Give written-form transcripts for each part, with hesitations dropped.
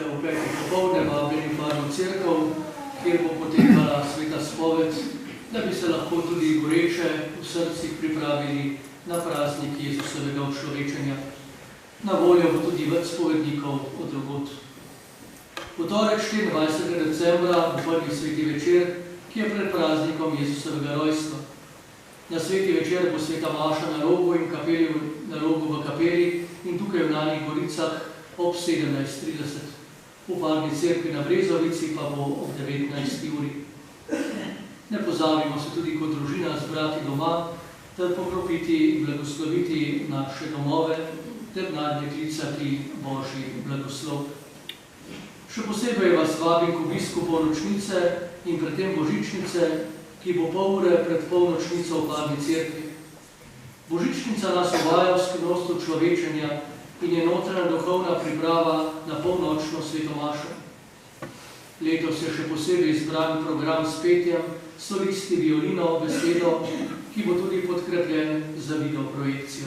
boste v 5. popoldne vabljeni v Farno cerkev, kjer bo potekala sveta spoved, da bi se lahko tudi goreče v srcih pripravili na praznik Jezusovega učlovečenja. Na voljo bo tudi več spovednikov od drugod. V torek 24. decembra bo prvi sveti večer, ki je pred praznikom Jezusovega rojstva. Na sveti večer bo sveta maša na Rogu in na Rogu v kapeli in tukaj v Nanih Goricah ob 17:30. V Farni cerkvi na Brezovici pa bo ob 19. uri. Ne pozabimo se tudi kot družina zbrati doma ter pokropiti in blagosloviti naše domove ter nadnje klicati Božji blagoslov. Še posebej vas vabim k obisku polnočnice in predtem božičnice, ki bo pol ure pred polnočnico v Farni cerkvi. Božičnica nas uvaja v skrivnost človečenja in je notranja duhovna priprava na polnočno sveto mašo. Letos je še posebej izbran program s petjem, solisti, violino, besedo, ki bo tudi podkrepljen za video projekcijo.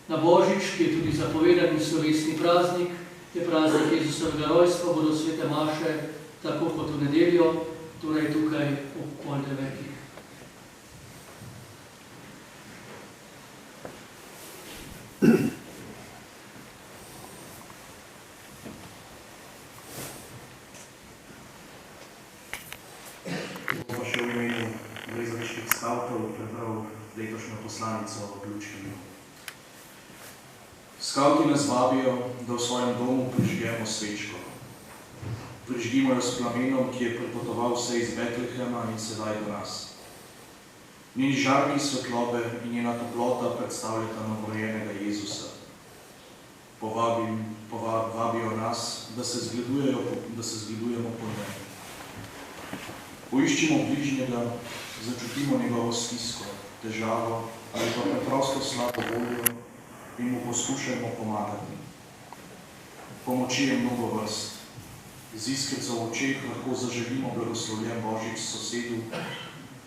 Na Božič, ki je tudi zapovedani slovesni praznik, je praznik Jezusovega rojstva, bodo svete maše tako kot v nedeljo, torej tukaj ob 8:30. Pa še v imenu brezoviških skavtov prebral letošnjo poslanico v Lučkinu. Skavti nas vabijo, da v svojem domu prižgemo svečko. Prižgimo jo s plamenom, ki je prepotoval vse iz Betlehema in sedaj do nas. Njeni žarki svetlobe in njena toplota predstavljata novorojenega Jezusa. Vabijo nas, da se zgledujemo po njem. Poiščimo bližnjega, začutimo njegovo stisko, težavo ali pa preprosto slabo voljo in mu poskušajmo pomagati. Pomoči je mnogo vrst. Z iskrico v očeh lahko zaželimo blagoslovljen Božič sosedu,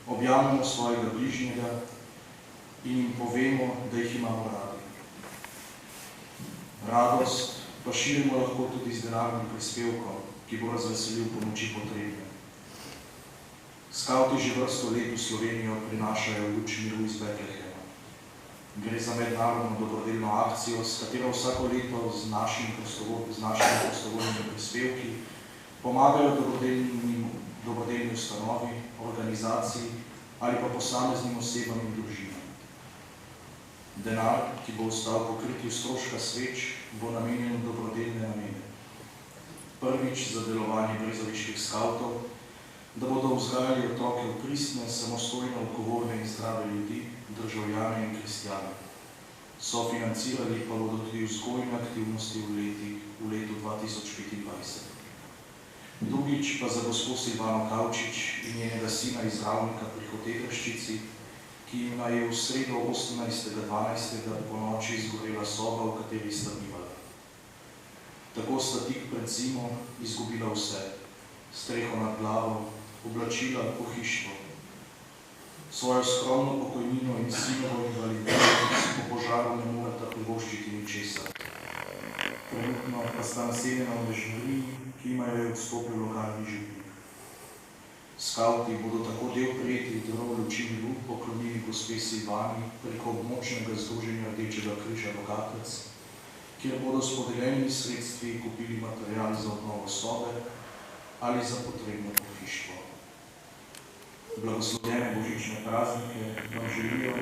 objavimo svojega bližnjega in jim povemo, da jih imamo radi. Radost pa širimo lahko tudi z denarnim prispevkom, ki bo razveselil pomoči potrebne. Skavti že vrsto let v Slovenijo prinašajo luč miru iz Betlehema. Gre za mednarodno dobrodelno akcijo, s katero vsako leto z našimi prostovoljnimi prispevki pomagajo dobrodelni ustanovi, organizaciji ali pa posameznim osebam in družinam. Denar, ki bo ostal po kritju stroška sveč, bo namenjen v dobrodelne namene. Prvič za delovanje brezoviških skavtov, da bodo vzgajali otroke v pristne, samostojne, odgovorne in zdrave ljudi, državljane in kristjane. Sofinancirali pa bodo tudi vzgojne aktivnosti v letu 2025. Drugič pa za gospo Silvano Kavčič in njenega sina iz Ravnika pri Hotetrščici, ki jim je v sredo 18.12. po noči izgorela soba, v kateri sta bivala. Tako sta tik pred zimo izgubila vse, streho nad glavo, oblačila, pohištvo. Svojo skromno pokojnino in sinovo invaliditeto si po požaru ne moreta privoščiti ničesar. Trenutno pa sta naseljena v Mežmariji, ki ima jo odstopil lokalni župnik. Skavti bodo tako del prijetih darov luči miru poklonili gospe Silvani preko območnega združenja Rdečega križa Rogatec, kjer bodo s podeljenimi sredstvi kupili material za obnovo sobe ali za potrebno pohištvo. Blagoslovljene božične praznike vam želijo